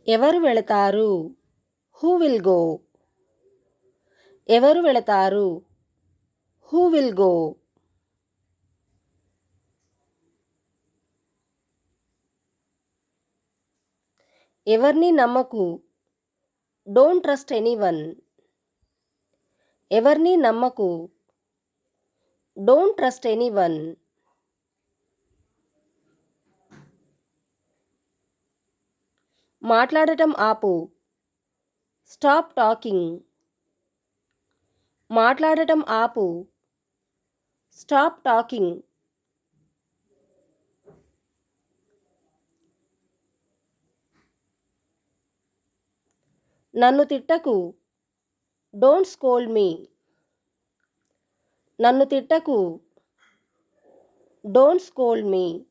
ఎవరు వెళతారు? Who will go? ఎవరు వెళతారు? Who will go? ఎవరిని నమ్మకు. Don't trust anyone. ఎవరిని నమ్మకు. Don't trust anyone. మాట్లాడటం ఆపు. Stop talking. మాట్లాడటం ఆపు. Stop talking. నన్ను తిట్టకు. Don't scold me. నన్ను తిట్టకు. Don't scold me.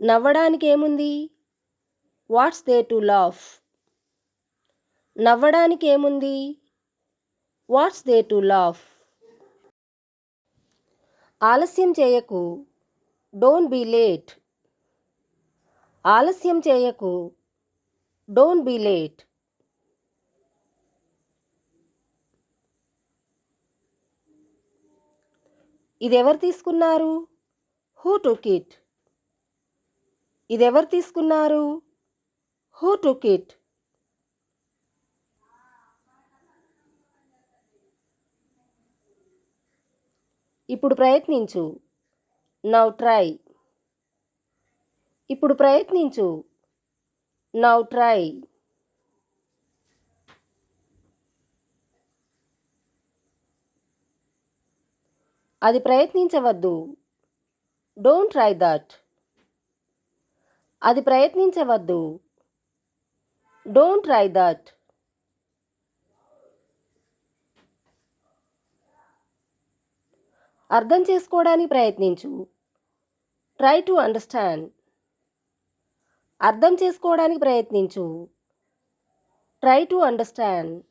నవ్వడానికి ఏముంది? What's there to laugh? నవ్వడానికి ఏముంది? What's there to laugh? ఆలస్యం చేయకు. Don't be late. ఆలస్యం చేయకు. Don't be late. ఇదెవరు తీసుకున్నారు? Who took it? ఇదెవరు తీసుకున్నారు? Who took it? ఇప్పుడు ప్రయత్నించు. Now try. ఇప్పుడు ప్రయత్నించు. Now try. అది ప్రయత్నించవద్దు. Don't try that. అది ప్రయత్నించవద్దు. Don't try that. అర్థం చేసుకోవడానికి ప్రయత్నించు. Try to understand. అర్థం చేసుకోవడానికి ప్రయత్నించు. Try to understand.